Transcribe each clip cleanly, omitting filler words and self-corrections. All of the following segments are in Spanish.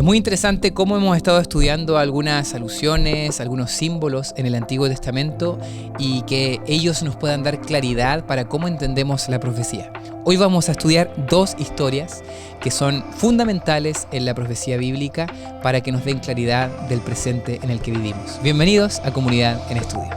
muy interesante cómo hemos estado estudiando algunas alusiones, algunos símbolos en el Antiguo Testamento y que ellos nos puedan dar claridad para cómo entendemos la profecía. Hoy vamos a estudiar dos historias que son fundamentales en la profecía bíblica para que nos den claridad del presente en el que vivimos. Bienvenidos a Comunidad en Estudio.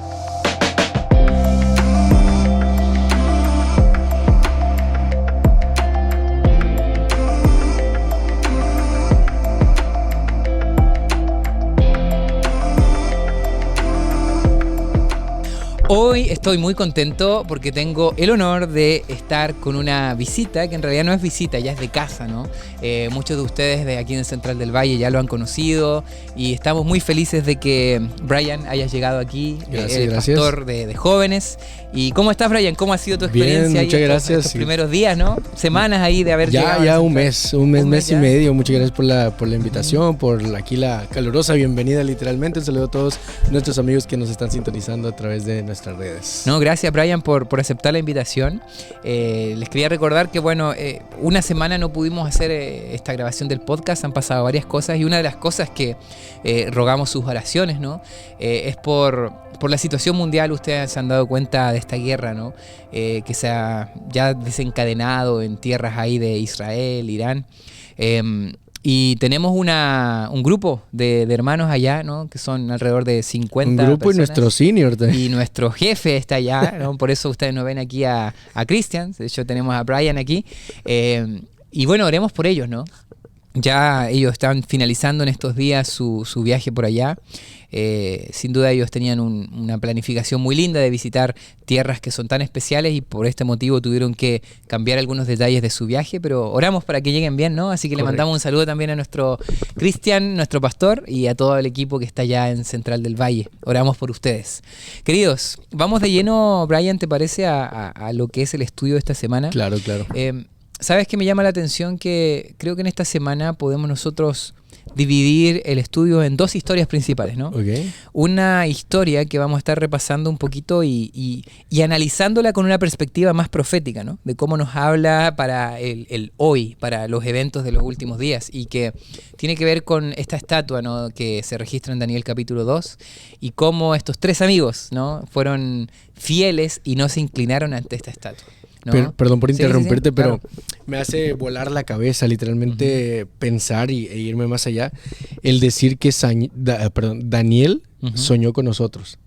Hoy estoy muy contento porque tengo el honor de estar con una visita, que en realidad no es visita, ya es de casa, ¿no? Muchos de ustedes de aquí en el Central del Valle ya lo han conocido y estamos muy felices de que Brian haya llegado aquí, el pastor de jóvenes. ¿Y cómo estás, Brian? ¿Cómo ha sido tu experiencia? Bien, muchas gracias. Estos primeros días, ¿no? Semanas ahí de haber llegado. Ya un mes y medio. Muchas gracias por la invitación, por aquí la calurosa bienvenida literalmente. Un saludo a todos nuestros amigos que nos están sintonizando a través de nuestras redes. No, gracias, Brian, por aceptar la invitación. Les quería recordar que, una semana no pudimos hacer esta grabación del podcast. Han pasado varias cosas y una de las cosas que rogamos sus oraciones, ¿no? Es por la situación mundial. Ustedes se han dado cuenta de esta guerra, ¿no? Que se ha ya desencadenado en tierras ahí de Israel, Irán. Y tenemos un grupo de hermanos allá, ¿no? Que son alrededor de 50 Un grupo personas, y nuestro senior también. Y nuestro jefe está allá, ¿no? Por eso ustedes nos ven aquí a Christian. De hecho, tenemos a Brian aquí. Y bueno, oremos por ellos, ¿no? Ya ellos están finalizando en estos días su viaje por allá. Sin duda ellos tenían una planificación muy linda de visitar tierras que son tan especiales y por este motivo tuvieron que cambiar algunos detalles de su viaje, pero oramos para que lleguen bien, ¿no? Así que Correcto. Le mandamos un saludo también a nuestro Cristian, nuestro pastor, y a todo el equipo que está allá en Central del Valle. Oramos por ustedes. Queridos, vamos de lleno, Brian, ¿te parece a lo que es el estudio de esta semana? Claro. ¿Sabes qué me llama la atención? Que creo que en esta semana podemos nosotros dividir el estudio en dos historias principales, ¿no? Okay. Una historia que vamos a estar repasando un poquito y analizándola con una perspectiva más profética, ¿no? De cómo nos habla para el hoy, para los eventos de los últimos días, y que tiene que ver con esta estatua, ¿no? Que se registra en Daniel capítulo 2 y cómo estos tres amigos, ¿no? Fueron fieles y no se inclinaron ante esta estatua. ¿No? Perdón por interrumpirte, sí, claro. Pero me hace volar la cabeza literalmente pensar e irme más allá. El decir que Daniel soñó con nosotros.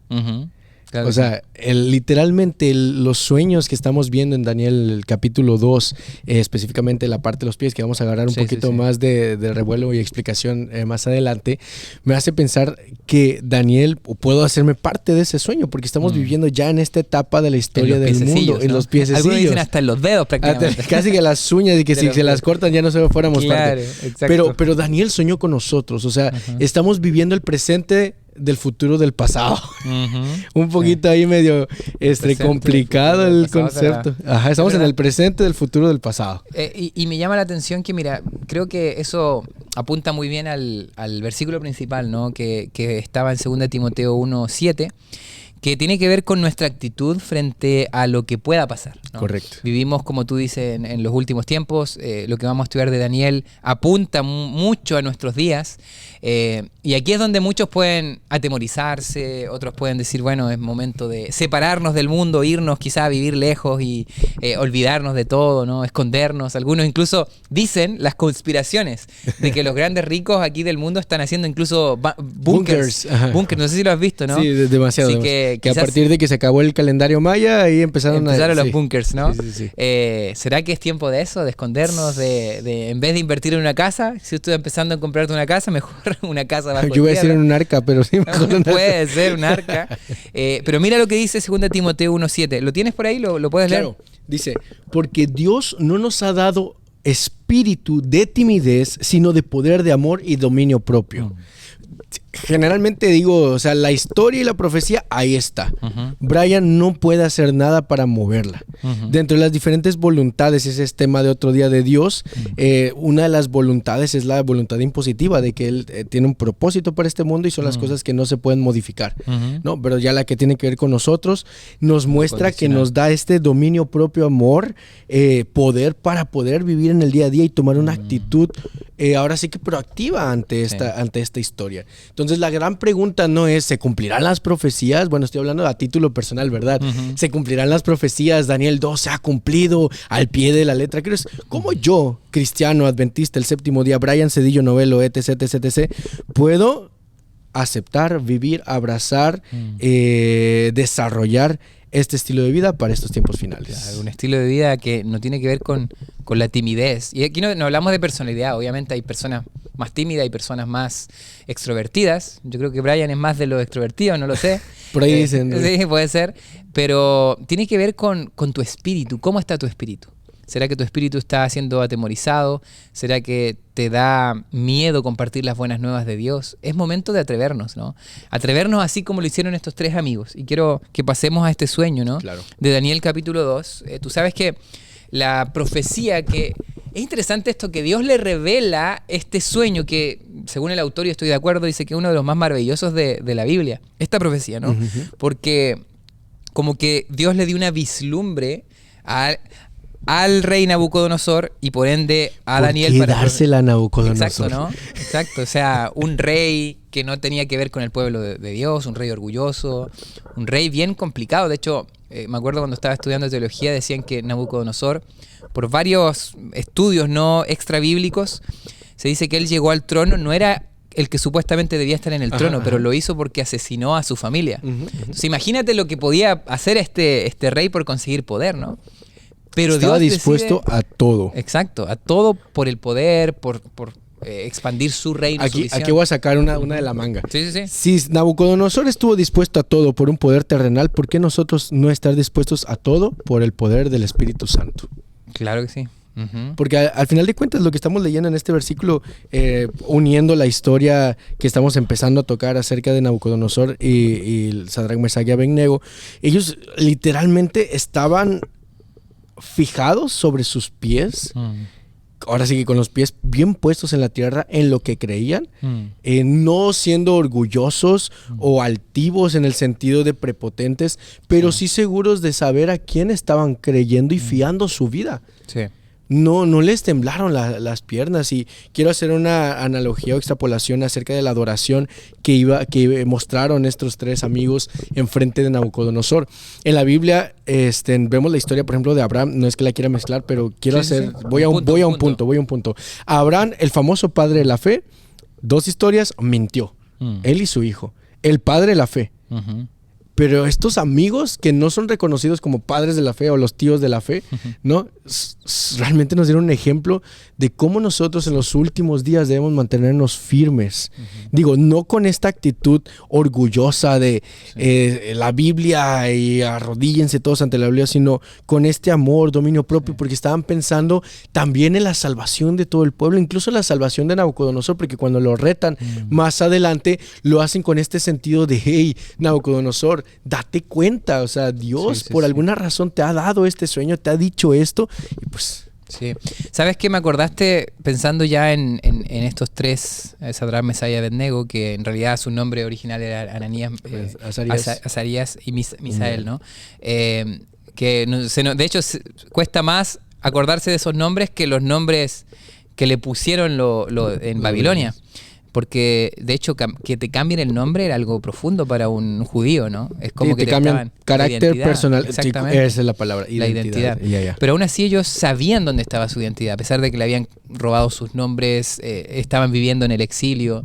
Claro, o sea, literalmente los sueños que estamos viendo en Daniel capítulo 2, específicamente la parte de los pies, que vamos a agarrar un poquito más de revuelo y explicación más adelante, me hace pensar que Daniel, puedo hacerme parte de ese sueño, porque estamos viviendo ya en esta etapa de la historia del mundo, ¿no? En los piececillos. Algunos dicen hasta en los dedos prácticamente. Casi que las uñas, y que si se las cortan ya no fuéramos parte. Pero Daniel soñó con nosotros, o sea, estamos viviendo el presente del futuro del pasado. Un poquito ahí medio complicado el concepto. Estamos en el presente del futuro del pasado. Y me llama la atención que, mira, creo que eso apunta muy bien al versículo principal, ¿no? Que estaba en 2 Timoteo 1:7, que tiene que ver con nuestra actitud frente a lo que pueda pasar, ¿no? Correcto. Vivimos, como tú dices, en los últimos tiempos. Lo que vamos a estudiar de Daniel apunta mucho a nuestros días. Y aquí es donde muchos pueden atemorizarse, otros pueden decir, bueno, es momento de separarnos del mundo, irnos quizá a vivir lejos y olvidarnos de todo, ¿no? Escondernos. Algunos incluso dicen las conspiraciones de que los grandes ricos aquí del mundo están haciendo incluso búnkers. Búnkers, no sé si lo has visto, ¿no? Sí, demasiado. Así que a partir de que se acabó el calendario maya, ahí empezaron los búnkers, ¿no? Sí. ¿Será que es tiempo de eso? De escondernos, de en vez de invertir en una casa, si estoy empezando a comprarte una casa, mejor una casa bajo Yo voy a decir en un arca, pero sí mejor puede ser un arca. Pero mira lo que dice 2 Timoteo 1:7. ¿Lo tienes por ahí? ¿Lo puedes leer? Claro. Dice, porque Dios no nos ha dado espíritu de timidez, sino de poder, de amor y dominio propio. generalmente digo, o sea, la historia y la profecía, ahí está. Brian no puede hacer nada para moverla. Dentro de las diferentes voluntades, ese es tema de otro día de Dios, una de las voluntades es la voluntad impositiva, de que Él tiene un propósito para este mundo y son las cosas que no se pueden modificar, ¿no? Pero ya la que tiene que ver con nosotros, nos muestra que nos da este dominio propio, amor, poder para poder vivir en el día a día y tomar una actitud, ahora sí que proactiva ante esta historia. Entonces la gran pregunta no es, ¿se cumplirán las profecías? Bueno, estoy hablando a título personal, ¿verdad? ¿Se cumplirán las profecías? Daniel 2 se ha cumplido al pie de la letra. ¿Cómo yo, cristiano, adventista, el séptimo día, Brian Cedillo Novelo, etc., puedo aceptar, vivir, abrazar, desarrollar este estilo de vida para estos tiempos finales? Claro, un estilo de vida que no tiene que ver con la timidez. Y aquí no hablamos de personalidad. Obviamente hay personas más tímidas y personas más extrovertidas. Yo creo que Brian es más de los extrovertidos, no lo sé. Por ahí dicen, ¿no? Sí, puede ser. Pero tiene que ver con tu espíritu. ¿Cómo está tu espíritu? ¿Será que tu espíritu está siendo atemorizado? ¿Será que te da miedo compartir las buenas nuevas de Dios? Es momento de atrevernos, ¿no? Atrevernos así como lo hicieron estos tres amigos. Y quiero que pasemos a este sueño, ¿no? Claro. De Daniel capítulo 2. Tú sabes que la profecía que... Es interesante esto, que Dios le revela este sueño que, según el autor, y estoy de acuerdo, dice que es uno de los más maravillosos de la Biblia. Esta profecía, ¿no? Porque como que Dios le dio una vislumbre al rey Nabucodonosor y por ende a Daniel. ¿Por qué dársela a Nabucodonosor? Exacto, ¿no? Exacto, o sea, un rey que no tenía que ver con el pueblo de Dios, un rey orgulloso, un rey bien complicado. De hecho, me acuerdo cuando estaba estudiando teología, decían que Nabucodonosor, por varios estudios no extrabíblicos, se dice que él llegó al trono, no era el que supuestamente debía estar en el trono, pero lo hizo porque asesinó a su familia. Entonces imagínate lo que podía hacer este rey por conseguir poder, ¿no? Pero estaba Dios dispuesto a todo. Exacto, a todo por el poder, por expandir su reino, su visión. Aquí voy a sacar una de la manga. Sí. Si Nabucodonosor estuvo dispuesto a todo por un poder terrenal, ¿por qué nosotros no estar dispuestos a todo por el poder del Espíritu Santo? Claro que sí. Porque al final de cuentas lo que estamos leyendo en este versículo, uniendo la historia que estamos empezando a tocar acerca de Nabucodonosor y Sadrach, Mesach y Abednego, ellos literalmente estaban fijados sobre sus pies, ahora sí que con los pies bien puestos en la tierra, en lo que creían, no siendo orgullosos o altivos en el sentido de prepotentes, pero sí seguros de saber a quién estaban creyendo y fiando su vida. Sí. No les temblaron las piernas. Y quiero hacer una analogía o extrapolación acerca de la adoración que mostraron estos tres amigos enfrente de Nabucodonosor. En la Biblia vemos la historia, por ejemplo, de Abraham. No es que la quiera mezclar, pero voy a un punto. Abraham, el famoso padre de la fe, dos historias, mintió. Él y su hijo. El padre de la fe. Pero estos amigos que no son reconocidos como padres de la fe o los tíos de la fe, ¿no? Realmente nos dieron un ejemplo de cómo nosotros en los últimos días debemos mantenernos firmes. Digo, no con esta actitud orgullosa de la Biblia y arrodíllense todos ante la Biblia, sino con este amor, dominio propio, porque estaban pensando también en la salvación de todo el pueblo, incluso la salvación de Nabucodonosor, porque cuando lo retan más adelante, lo hacen con este sentido de, hey, Nabucodonosor, date cuenta, o sea, Dios por alguna razón te ha dado este sueño, te ha dicho esto, y pues... Sí. ¿Sabes qué? Me acordaste pensando ya en estos tres, Sadrach, Mesach y Abednego, que en realidad su nombre original era Ananías, Azarías y Misael, ¿no? Que de hecho cuesta más acordarse de esos nombres que los nombres que le pusieron en Babilonia. Porque, de hecho, que te cambien el nombre era algo profundo para un judío, ¿no? Es como que te cambian carácter personal. Exactamente. Esa es la palabra, identidad. Ya. Pero aún así ellos sabían dónde estaba su identidad, a pesar de que le habían robado sus nombres, estaban viviendo en el exilio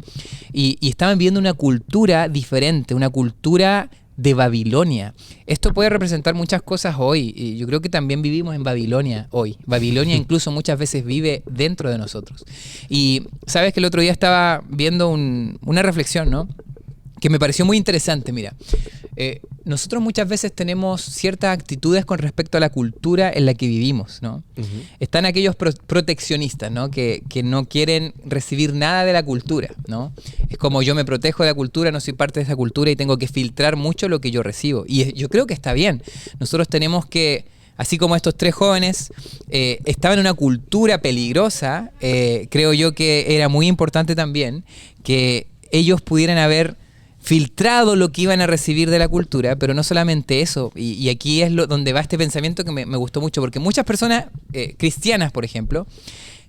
y estaban viviendo una cultura diferente, una cultura de Babilonia. Esto puede representar muchas cosas hoy, y yo creo que también vivimos en Babilonia hoy. Babilonia incluso muchas veces vive dentro de nosotros. Y sabes que el otro día estaba viendo una reflexión, ¿no? Que me pareció muy interesante. Mira, nosotros muchas veces tenemos ciertas actitudes con respecto a la cultura en la que vivimos, ¿no? Están aquellos proteccionistas, ¿no? Que no quieren recibir nada de la cultura, ¿no? Es como yo me protejo de la cultura, no soy parte de esa cultura y tengo que filtrar mucho lo que yo recibo. Y yo creo que está bien. Nosotros tenemos que, así como estos tres jóvenes estaban en una cultura peligrosa, creo yo que era muy importante también que ellos pudieran haber filtrado lo que iban a recibir de la cultura, pero no solamente eso, y aquí es donde va este pensamiento que me gustó mucho, porque muchas personas cristianas, por ejemplo,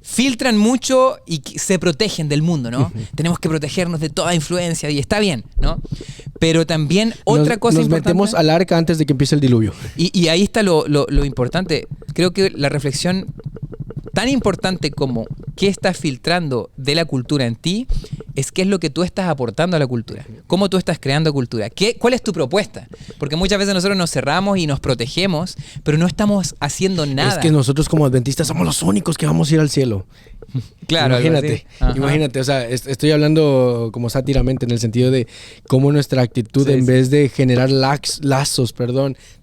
filtran mucho y se protegen del mundo, ¿no? Tenemos que protegernos de toda influencia y está bien, ¿no? Pero también otra cosa importante... Nos metemos al arca antes de que empiece el diluvio. Y ahí está lo importante. Creo que la reflexión tan importante como qué estás filtrando de la cultura en ti es qué es lo que tú estás aportando a la cultura. Cómo tú estás creando cultura. ¿Cuál es tu propuesta? Porque muchas veces nosotros nos cerramos y nos protegemos, pero no estamos haciendo nada. Es que nosotros como adventistas somos los únicos que vamos a ir al cielo. Claro, imagínate, o sea, estoy hablando como sátiramente en el sentido de cómo nuestra actitud en vez de generar lazos,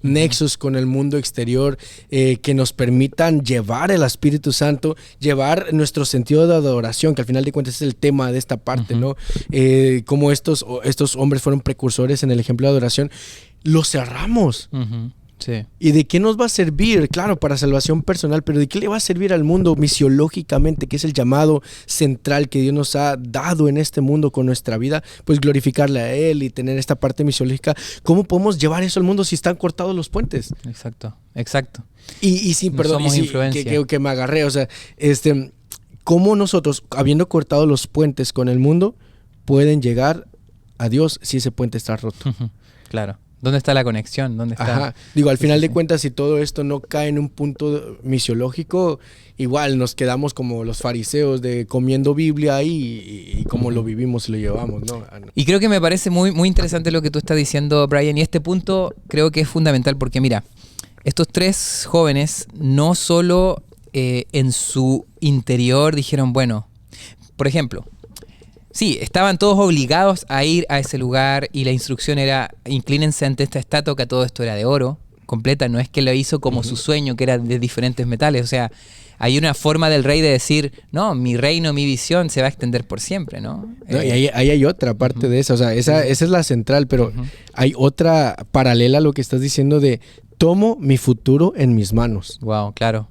nexos con el mundo exterior que nos permitan llevar el Espíritu Santo, llevar nuestro sentido de adoración, que al final de cuentas es el tema de esta parte, ¿no? Cómo estos hombres fueron precursores en el ejemplo de adoración, lo cerramos. Sí. ¿Y de qué nos va a servir? Claro, para salvación personal, pero ¿de qué le va a servir al mundo misiológicamente, que es el llamado central que Dios nos ha dado en este mundo con nuestra vida? Pues glorificarle a Él y tener esta parte misiológica. ¿Cómo podemos llevar eso al mundo si están cortados los puentes? Exacto. Y sí, perdón, somos influencia. Que me agarré, o sea, ¿cómo nosotros, habiendo cortado los puentes con el mundo, pueden llegar a Dios si ese puente está roto? Claro. ¿Dónde está la conexión? ¿Dónde está? Ajá. Digo, al final de cuentas, si todo esto no cae en un punto misiológico, igual nos quedamos como los fariseos de comiendo Biblia ahí y como lo vivimos y lo llevamos, ¿no? Y creo que me parece muy, muy interesante lo que tú estás diciendo, Brian, y este punto creo que es fundamental porque, mira, estos tres jóvenes no solo en su interior dijeron, bueno, por ejemplo... Sí, estaban todos obligados a ir a ese lugar y la instrucción era inclínense ante esta estatua, que todo esto era de oro, completa, no es que lo hizo como su sueño, que era de diferentes metales, o sea, hay una forma del rey de decir, no, mi reino, mi visión se va a extender por siempre, ¿no? Y ahí hay otra parte de eso, o sea, esa es la central, pero hay otra paralela a lo que estás diciendo de tomo mi futuro en mis manos. Wow, claro.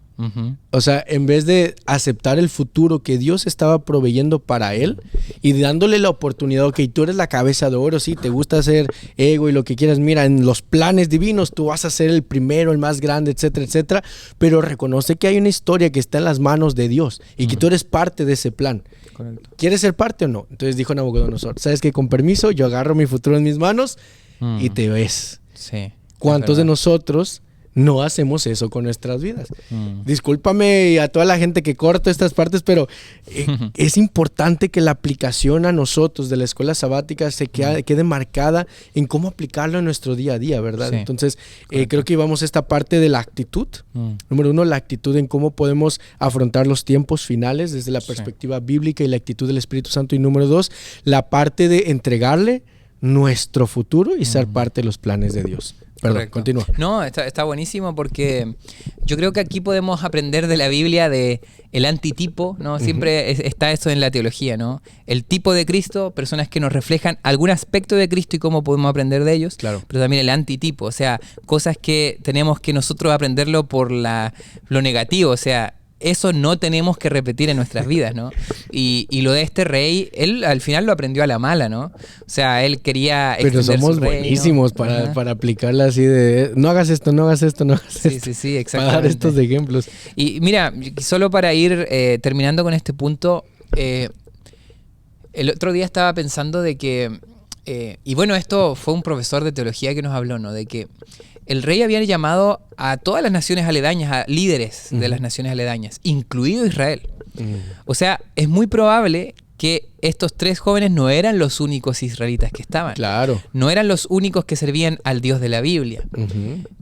O sea, en vez de aceptar el futuro que Dios estaba proveyendo para él y dándole la oportunidad, ok, tú eres la cabeza de oro, sí, te gusta hacer ego y lo que quieras, mira, en los planes divinos tú vas a ser el primero, el más grande, etcétera, etcétera, pero reconoce que hay una historia que está en las manos de Dios y que tú eres parte de ese plan. Correcto. ¿Quieres ser parte o no? Entonces dijo Nabucodonosor, ¿sabes qué? Con permiso, yo agarro mi futuro en mis manos y te ves. Sí. ¿Cuántos de nosotros no hacemos eso con nuestras vidas? Discúlpame a toda la gente que corta estas partes, pero es importante que la aplicación a nosotros de la escuela sabática se quede marcada en cómo aplicarlo en nuestro día a día, ¿verdad? Sí. Entonces, creo que íbamos a esta parte de la actitud. Número uno, la actitud en cómo podemos afrontar los tiempos finales desde la perspectiva bíblica y la actitud del Espíritu Santo. Y número dos, la parte de entregarle nuestro futuro y ser parte de los planes de Dios. Perdón, correcto. Continúa. No, está buenísimo porque yo creo que aquí podemos aprender de la Biblia de el antitipo, ¿no? Siempre está esto en la teología, ¿no? El tipo de Cristo, personas que nos reflejan algún aspecto de Cristo y cómo podemos aprender de ellos, claro. Pero también el antitipo, o sea, cosas que tenemos que nosotros aprenderlo por lo negativo, o sea, eso no tenemos que repetir en nuestras vidas, ¿no? Y lo de este rey, él al final lo aprendió a la mala, ¿no? O sea, él quería pero somos buenísimos para aplicarla así de no hagas esto, no hagas esto, no hagas esto. Sí, exactamente. Para dar estos ejemplos. Y mira, solo para ir terminando con este punto, el otro día estaba pensando de que, y bueno, esto fue un profesor de teología que nos habló, ¿no? De que el rey había llamado a todas las naciones aledañas, a líderes de las naciones aledañas, incluido Israel. O sea, es muy probable que estos tres jóvenes no eran los únicos israelitas que estaban. Claro. No eran los únicos que servían al Dios de la Biblia.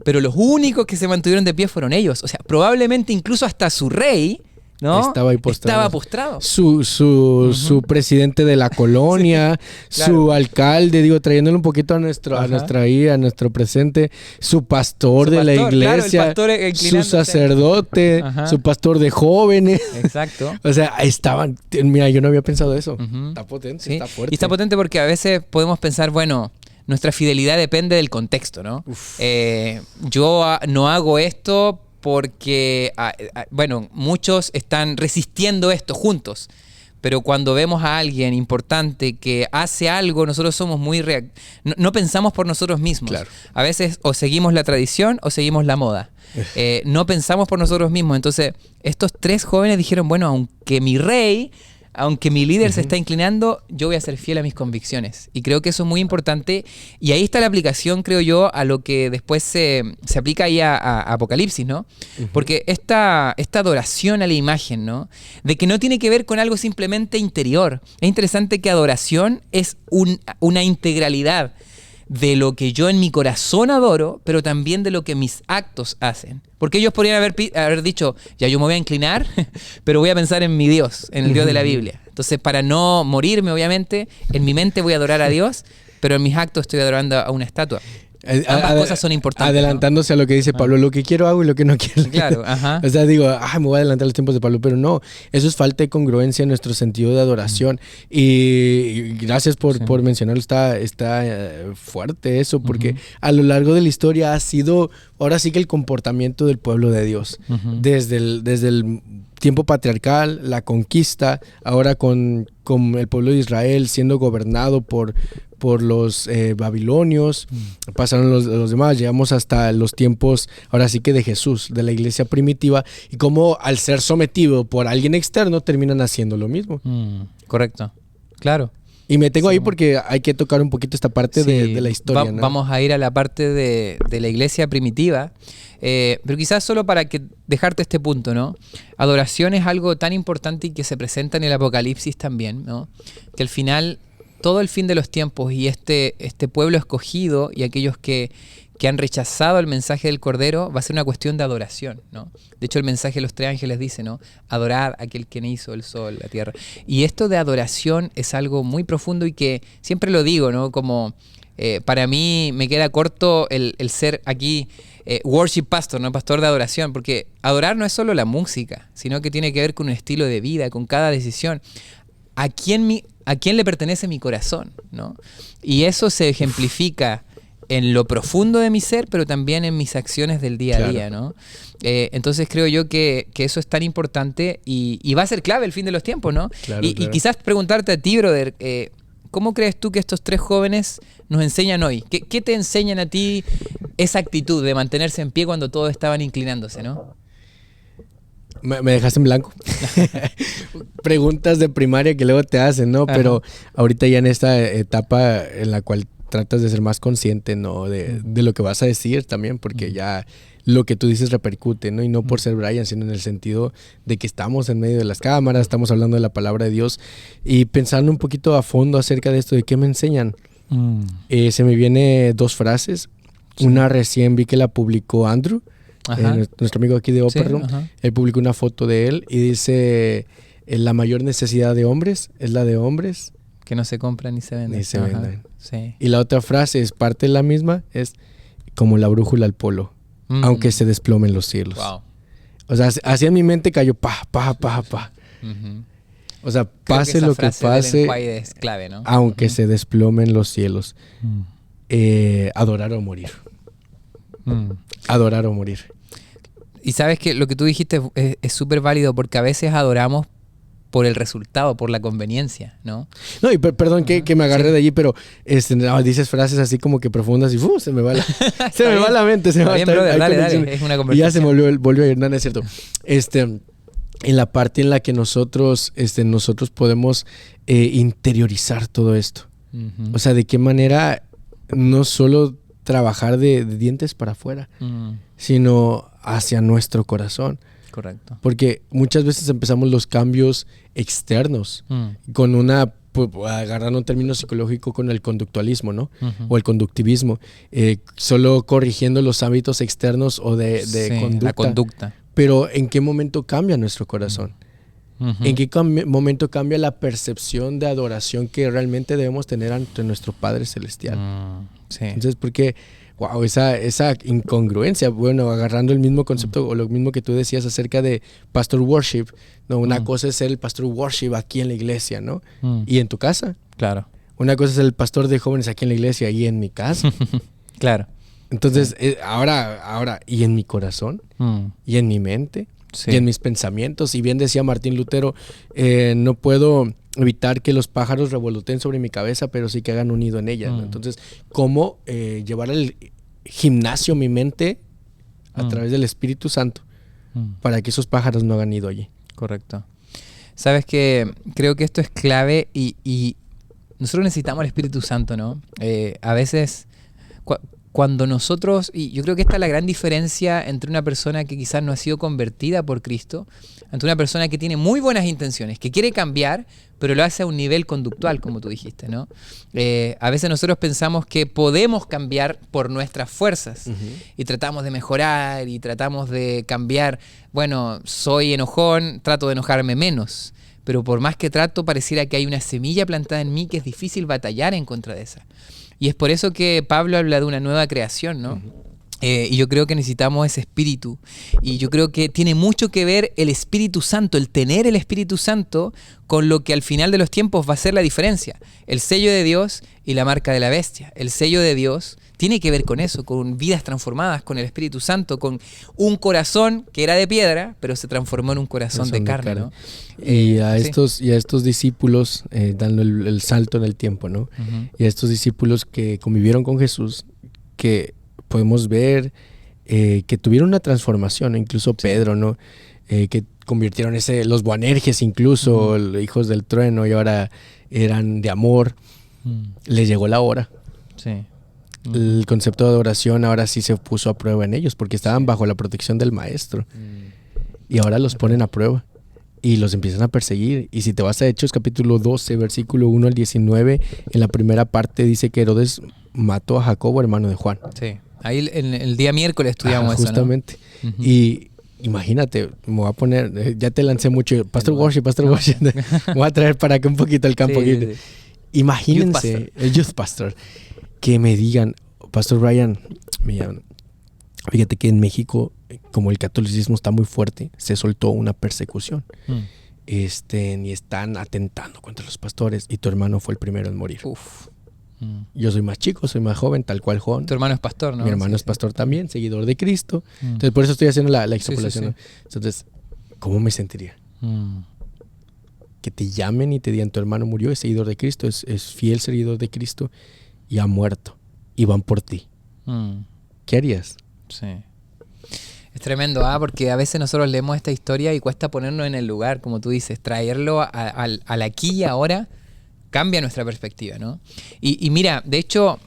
Pero los únicos que se mantuvieron de pie fueron ellos. O sea, probablemente incluso hasta su rey ¿no? Estaba ahí postrado. Estaba postrado. Su presidente de la colonia, sí, claro, su alcalde, digo, trayéndole un poquito a nuestro presente, su pastor de la iglesia, claro, su sacerdote, su pastor de jóvenes. Exacto. O sea, estaban, mira, yo no había pensado eso. Está potente, sí, está fuerte. Y está potente porque a veces podemos pensar, bueno, nuestra fidelidad depende del contexto, ¿no? Yo no hago esto porque, bueno, muchos están resistiendo esto juntos, pero cuando vemos a alguien importante que hace algo, nosotros somos muy no pensamos por nosotros mismos. Claro. A veces o seguimos la tradición o seguimos la moda. No pensamos por nosotros mismos. Entonces, estos 3 jóvenes dijeron, bueno, aunque mi rey... Aunque mi líder se está inclinando, yo voy a ser fiel a mis convicciones. Y creo que eso es muy importante. Y ahí está la aplicación, creo yo, a lo que después se aplica ahí a Apocalipsis, ¿no? Porque esta adoración a la imagen, ¿no? De que no tiene que ver con algo simplemente interior. Es interesante que adoración es una integralidad de lo que yo en mi corazón adoro, pero también de lo que mis actos hacen. Porque ellos podrían haber dicho, ya yo me voy a inclinar, pero voy a pensar en mi Dios, en el Dios de la Biblia. Entonces, para no morirme, obviamente, en mi mente voy a adorar a Dios, pero en mis actos estoy adorando a una estatua. Ambas cosas son importantes. Adelantándose, ¿no?, a lo que dice Pablo, lo que quiero hago y lo que no quiero. Claro, O sea, digo, me voy a adelantar los tiempos de Pablo, pero no, eso es falta de congruencia en nuestro sentido de adoración. Y gracias por mencionarlo, está fuerte eso, porque a lo largo de la historia ha sido, ahora sí que el comportamiento del pueblo de Dios, desde el tiempo patriarcal, la conquista, ahora con el pueblo de Israel siendo gobernado por los babilonios, pasaron los demás, llegamos hasta los tiempos, ahora sí que de Jesús, de la iglesia primitiva, y cómo al ser sometido por alguien externo terminan haciendo lo mismo. Correcto, claro. Y me tengo ahí porque hay que tocar un poquito esta parte de la historia, ¿no? Vamos a ir a la parte de la iglesia primitiva, pero quizás solo para dejarte este punto, ¿no? Adoración es algo tan importante y que se presenta en el Apocalipsis también, ¿no? Que al final, todo el fin de los tiempos y este pueblo escogido y aquellos que han rechazado el mensaje del Cordero va a ser una cuestión de adoración, ¿no? De hecho, el mensaje de los 3 ángeles dice, ¿no? Adorad a aquel quien hizo el sol, la tierra. Y esto de adoración es algo muy profundo y que siempre lo digo, ¿no? Como para mí me queda corto el ser aquí worship pastor, ¿no? Pastor de adoración, porque adorar no es solo la música, sino que tiene que ver con un estilo de vida, con cada decisión. ¿A quién le pertenece mi corazón, ¿no? Y eso se ejemplifica en lo profundo de mi ser, pero también en mis acciones del día a día, ¿no? Entonces creo yo que eso es tan importante y va a ser clave el fin de los tiempos, ¿no? Claro. Y quizás preguntarte a ti, brother, ¿cómo crees tú que estos 3 jóvenes nos enseñan hoy? ¿Qué te enseñan a ti esa actitud de mantenerse en pie cuando todos estaban inclinándose, ¿no? Me dejaste en blanco. Preguntas de primaria que luego te hacen, ¿no? Ajá. Pero ahorita ya en esta etapa en la cual tratas de ser más consciente, ¿no? De lo que vas a decir también, porque ya lo que tú dices repercute, ¿no? Y no por ser Brian, sino en el sentido de que estamos en medio de las cámaras, estamos hablando de la palabra de Dios y pensando un poquito a fondo acerca de esto, de qué me enseñan. Se me viene 2 frases. Sí. Una recién vi que la publicó Andrew, nuestro amigo aquí de Upper Room. Él publicó una foto de él y dice, la mayor necesidad de hombres es la de hombres que no se compran ni se venden. Sí. Y la otra frase es parte de la misma, es como la brújula al polo, aunque se desplomen los cielos. Wow. O sea, así en mi mente cayó pa. O sea, pase lo que pase, es clave, ¿no? Aunque se desplomen los cielos. Adorar o morir. Adorar o morir. Y sabes que lo que tú dijiste es súper válido porque a veces adoramos por el resultado, por la conveniencia, ¿no? No, y perdón que me agarré de allí, pero dices frases así como que profundas y se me va la mente. Dale, es una conversación. Y ya se volvió a ir, no es cierto. En la parte en la que nosotros podemos interiorizar todo esto. O sea, de qué manera no solo trabajar de dientes para afuera, sino hacia nuestro corazón. Correcto. Porque muchas veces empezamos los cambios externos con agarrando un término psicológico, con el conductualismo, ¿no? O el conductivismo, solo corrigiendo los hábitos externos o de conducta. La conducta. Pero ¿en qué momento cambia nuestro corazón? ¿En qué momento cambia la percepción de adoración que realmente debemos tener ante nuestro Padre Celestial? Sí. Entonces, porque, wow, esa incongruencia, bueno, agarrando el mismo concepto o lo mismo que tú decías acerca de pastor worship, ¿no? Una cosa es ser el pastor worship aquí en la iglesia, ¿no? Y en tu casa. Claro. Una cosa es el pastor de jóvenes aquí en la iglesia y en mi casa. Claro. Entonces, ahora, y en mi corazón, y en mi mente, y en mis pensamientos. Y bien decía Martín Lutero, no puedo evitar que los pájaros revoloteen sobre mi cabeza, pero sí que hagan un nido en ella, ¿no? Entonces, ¿cómo llevar al gimnasio mi mente a través del Espíritu Santo para que esos pájaros no hagan nido allí? Correcto. Sabes que creo que esto es clave y nosotros necesitamos el Espíritu Santo, ¿no? A veces cuando nosotros, y yo creo que esta es la gran diferencia entre una persona que quizás no ha sido convertida por Cristo, ante una persona que tiene muy buenas intenciones, que quiere cambiar, pero lo hace a un nivel conductual, como tú dijiste, ¿no? A veces nosotros pensamos que podemos cambiar por nuestras fuerzas y tratamos de mejorar y tratamos de cambiar. Bueno, soy enojón, trato de enojarme menos, pero por más que trato, pareciera que hay una semilla plantada en mí que es difícil batallar en contra de esa. Y es por eso que Pablo habla de una nueva creación, ¿no? Y yo creo que necesitamos ese espíritu. Y yo creo que tiene mucho que ver el Espíritu Santo, el tener el Espíritu Santo, con lo que al final de los tiempos va a ser la diferencia. El sello de Dios y la marca de la bestia. El sello de Dios tiene que ver con eso, con vidas transformadas, con el Espíritu Santo, con un corazón que era de piedra, pero se transformó en un corazón de carne, ¿no? Y a estos discípulos, dando el salto en el tiempo, ¿no? Y a estos discípulos que convivieron con Jesús, que podemos ver que tuvieron una transformación, incluso Pedro, ¿no? Que convirtieron los Boanerges incluso, hijos del trueno, y ahora eran de amor. Les llegó la hora. Sí. El concepto de adoración ahora sí se puso a prueba en ellos, porque estaban bajo la protección del maestro. Y ahora los ponen a prueba y los empiezan a perseguir. Y si te vas a Hechos capítulo 12, versículo 1 al 19, en la primera parte dice que Herodes mató a Jacobo, hermano de Juan. Sí. Ahí en el día miércoles estudiamos eso, justamente. ¿No? Y imagínate, me voy a poner, ya te lancé mucho, Pastor Worship, me voy a traer para acá un poquito el campo. Sí. Imagínense, el Youth Pastor, que me digan, Pastor Brian, me llaman, fíjate que en México, como el catolicismo está muy fuerte, se soltó una persecución. Y están atentando contra los pastores, y tu hermano fue el primero en morir. Uf. Yo soy más chico, soy más joven, tal cual Juan. Tu hermano es pastor, ¿no? Mi hermano es pastor también, seguidor de Cristo. Entonces, por eso estoy haciendo la extrapolación. ¿No? Entonces, ¿cómo me sentiría? Que te llamen y te digan, tu hermano murió, es seguidor de Cristo, es fiel seguidor de Cristo y ha muerto. Y van por ti. ¿Qué harías? Sí. Es tremendo, porque a veces nosotros leemos esta historia y cuesta ponernos en el lugar, como tú dices, traerlo al aquí y ahora. Cambia nuestra perspectiva, ¿no? Y mira, de hecho,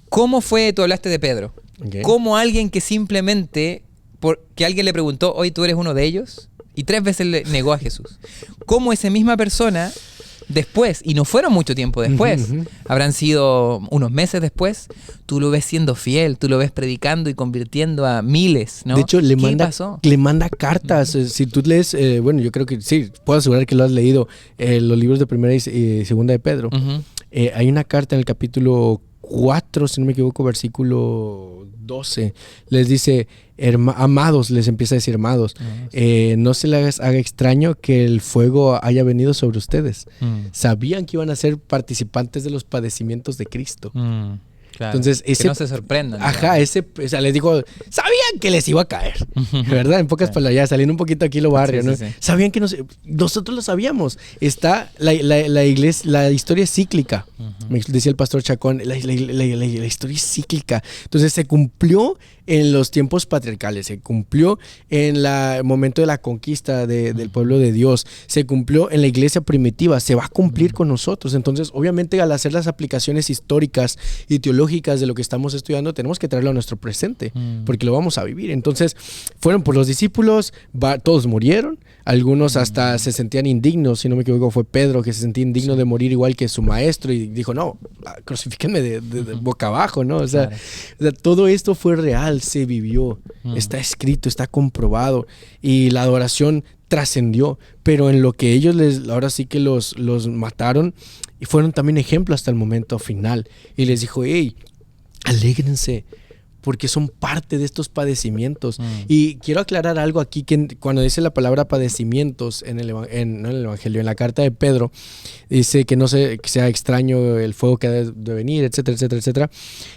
¿cómo fue? Tú hablaste de Pedro. Okay. ¿Cómo alguien que simplemente, porque alguien le preguntó, hoy tú eres uno de ellos? Y 3 veces le negó a Jesús. ¿Cómo esa misma persona, después, y no fueron mucho tiempo después, habrán sido unos meses después, tú lo ves siendo fiel, tú lo ves predicando y convirtiendo a miles, ¿no? De hecho, le manda cartas. Si tú lees, bueno, yo creo que sí, puedo asegurar que lo has leído, los libros de Primera y Segunda de Pedro. Hay una carta en el capítulo 4, si no me equivoco, versículo 12, les dice, amados, les empieza a decir amados, no se les haga extraño que el fuego haya venido sobre ustedes. Sabían que iban a ser participantes de los padecimientos de Cristo. Claro, entonces, que no se sorprendan. Ajá, o sea, les dijo, sabían que les iba a caer, ¿verdad? En pocas palabras, ya saliendo un poquito aquí lo barrio, ¿no? Sí. Sabían que nosotros lo sabíamos. Está la iglesia, la historia es cíclica. Me decía el pastor Chacón, la historia es cíclica. Entonces se cumplió en los tiempos patriarcales, se cumplió en el momento de la conquista del pueblo de Dios, se cumplió en la iglesia primitiva, se va a cumplir con nosotros. Entonces, obviamente, al hacer las aplicaciones históricas y teológicas de lo que estamos estudiando, tenemos que traerlo a nuestro presente, porque lo vamos a vivir. Entonces, fueron por los discípulos, todos murieron, algunos hasta se sentían indignos, si no me equivoco fue Pedro que se sentía indigno de morir igual que su maestro y dijo, no, crucifíquenme de boca abajo, ¿no? O sea, todo esto fue real, se vivió, está escrito, está comprobado, y la adoración trascendió, pero en lo que ellos ahora sí que los mataron, y fueron también ejemplo hasta el momento final. Y les dijo, hey, alégrense, porque son parte de estos padecimientos. Y quiero aclarar algo aquí, que cuando dice la palabra padecimientos no en el Evangelio, en la carta de Pedro, dice que no que sea extraño el fuego que ha de venir, etcétera, etcétera, etcétera.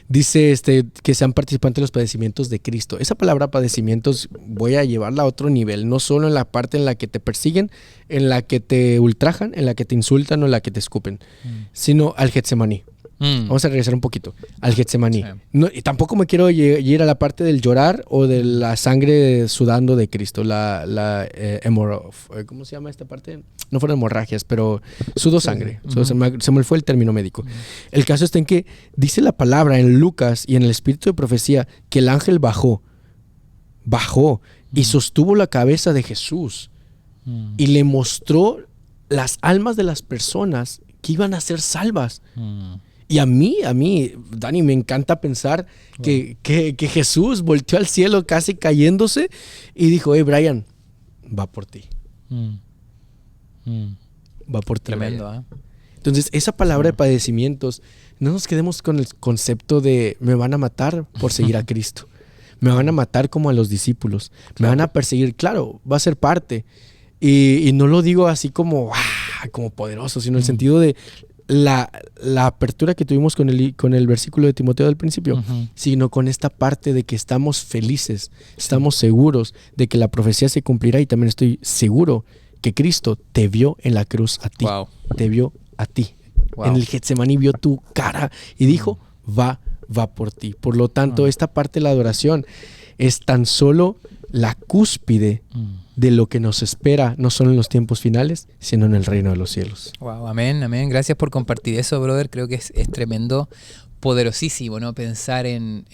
Dice que sean participantes de los padecimientos de Cristo. Esa palabra padecimientos voy a llevarla a otro nivel, no solo en la parte en la que te persiguen, en la que te ultrajan, en la que te insultan o en la que te escupen, sino al Getsemaní. Vamos a regresar un poquito al Getsemaní. Sí. No, y tampoco me quiero ir a la parte del llorar o de la sangre sudando de Cristo, ¿cómo se llama esta parte? No fueron hemorragias, pero sudó sangre. Se me fue el término médico. El caso está en que dice la palabra en Lucas y en el espíritu de profecía que el ángel bajó y sostuvo la cabeza de Jesús y le mostró las almas de las personas que iban a ser salvas. Y a mí, Dani, me encanta pensar que Jesús volteó al cielo casi cayéndose y dijo, hey, Brian, va por ti. Va por ti. Tremendo, ¿eh? Entonces, esa palabra de padecimientos, no nos quedemos con el concepto de me van a matar por seguir a Cristo. Me van a matar como a los discípulos. Me van a perseguir. Claro, va a ser parte. Y no lo digo así como poderoso, sino en el sentido de la apertura que tuvimos con el versículo de Timoteo del principio, sino con esta parte de que estamos felices, estamos seguros de que la profecía se cumplirá, y también estoy seguro que Cristo te vio en la cruz a ti, te vio a ti. En el Getsemaní vio tu cara y dijo, va por ti. Por lo tanto, esta parte de la adoración es tan solo la cúspide de lo que nos espera, no solo en los tiempos finales, sino en el reino de los cielos. Wow, amén, amén. Gracias por compartir eso, brother. Creo que es tremendo, poderosísimo, ¿no? Pensar en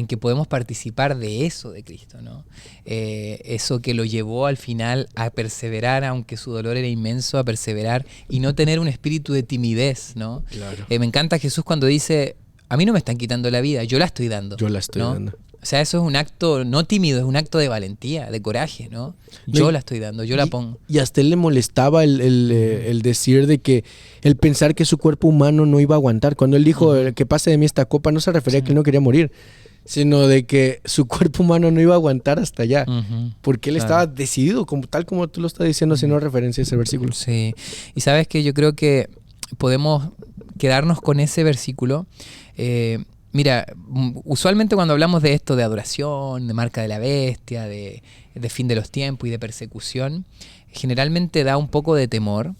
que podemos participar de eso de Cristo, ¿no? Eso que lo llevó al final a perseverar, aunque su dolor era inmenso, a perseverar y no tener un espíritu de timidez, ¿no? Claro. Me encanta Jesús cuando dice, a mí no me están quitando la vida, yo la estoy dando. Yo la estoy dando. O sea, eso es un acto no tímido, es un acto de valentía, de coraje, ¿no? Yo la estoy dando, yo la pongo. Y hasta él le molestaba el decir de que, el pensar que su cuerpo humano no iba a aguantar. Cuando él dijo que pase de mí esta copa, no se refería a que él no quería morir, sino de que su cuerpo humano no iba a aguantar hasta allá. Porque él estaba decidido, tal como tú lo estás diciendo, haciendo referencia a ese versículo. Sí, y sabes que yo creo que podemos quedarnos con ese versículo. Mira, usualmente cuando hablamos de esto, de adoración, de marca de la bestia, de fin de los tiempos y de persecución, generalmente da un poco de temor,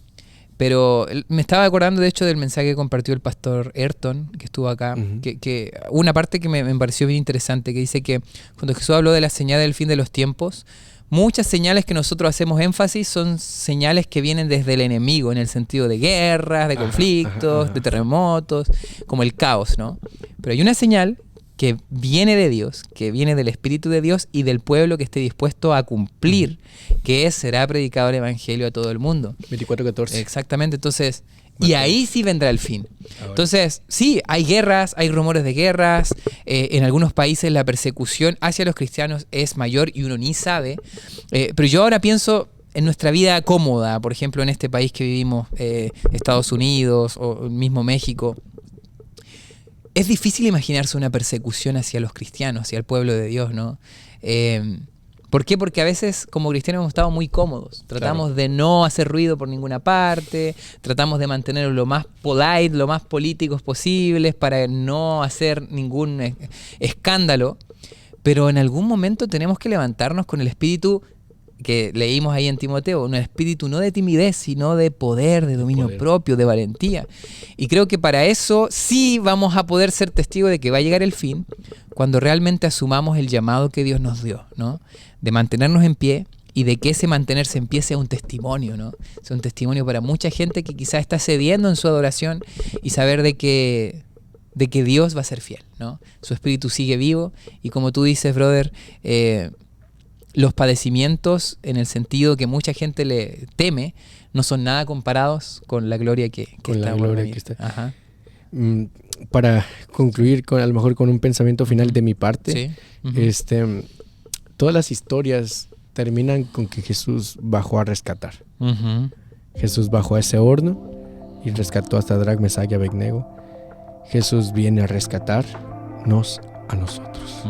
pero me estaba acordando de hecho del mensaje que compartió el pastor Ayrton, que estuvo acá, que una parte que me pareció bien interesante, que dice que cuando Jesús habló de la señal del fin de los tiempos, muchas señales que nosotros hacemos énfasis son señales que vienen desde el enemigo, en el sentido de guerras, de conflictos, de terremotos, como el caos, ¿no? Pero hay una señal que viene de Dios, que viene del Espíritu de Dios y del pueblo que esté dispuesto a cumplir, que será predicado el Evangelio a todo el mundo. 24:14. Exactamente, entonces... Y ahí sí vendrá el fin. Entonces, sí, hay guerras, hay rumores de guerras. En algunos países la persecución hacia los cristianos es mayor y uno ni sabe. Pero yo ahora pienso en nuestra vida cómoda, por ejemplo, en este país que vivimos, Estados Unidos o mismo México. Es difícil imaginarse una persecución hacia los cristianos, hacia el pueblo de Dios, ¿no? ¿Por qué? Porque a veces como cristianos hemos estado muy cómodos. Tratamos de no hacer ruido por ninguna parte, tratamos de mantenernos lo más polite, lo más políticos posibles para no hacer ningún escándalo. Pero en algún momento tenemos que levantarnos con el espíritu que leímos ahí en Timoteo, un espíritu no de timidez, sino de poder, de dominio propio, de valentía. Y creo que para eso sí vamos a poder ser testigos de que va a llegar el fin cuando realmente asumamos el llamado que Dios nos dio, ¿no? De mantenernos en pie y de que ese mantenerse en pie sea un testimonio, ¿no? Sea un testimonio para mucha gente que quizás está cediendo en su adoración y saber de que Dios va a ser fiel, ¿no? Su espíritu sigue vivo y como tú dices, brother, los padecimientos, en el sentido que mucha gente le teme, no son nada comparados con la gloria que está. Ajá. Para concluir a lo mejor con un pensamiento final de mi parte, todas las historias terminan con que Jesús bajó a rescatar. Jesús bajó a ese horno y rescató a Sadrach, Mesach y Abednego. Jesús viene a rescatarnos a nosotros.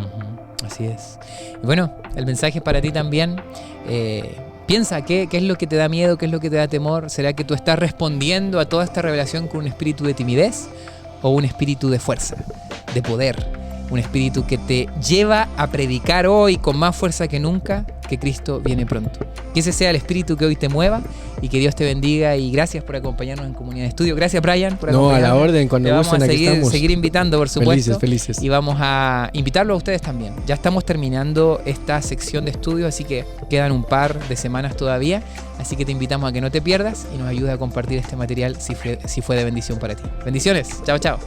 Así es. Y bueno, el mensaje para ti también. Piensa qué es lo que te da miedo, qué es lo que te da temor. ¿Será que tú estás respondiendo a toda esta revelación con un espíritu de timidez o un espíritu de fuerza, de poder? Un espíritu que te lleva a predicar hoy con más fuerza que nunca que Cristo viene pronto. Que ese sea el espíritu que hoy te mueva y que Dios te bendiga. Y gracias por acompañarnos en Comunidad de Estudio. Gracias, Brian, por acompañarnos. No, a la orden, cuando gusten, aquí estamos. Vamos a seguir invitando, por supuesto. Felices. Y vamos a invitarlo a ustedes también. Ya estamos terminando esta sección de estudio, así que quedan un par de semanas todavía. Así que te invitamos a que no te pierdas y nos ayudes a compartir este material si fue de bendición para ti. Bendiciones. Chao, chao.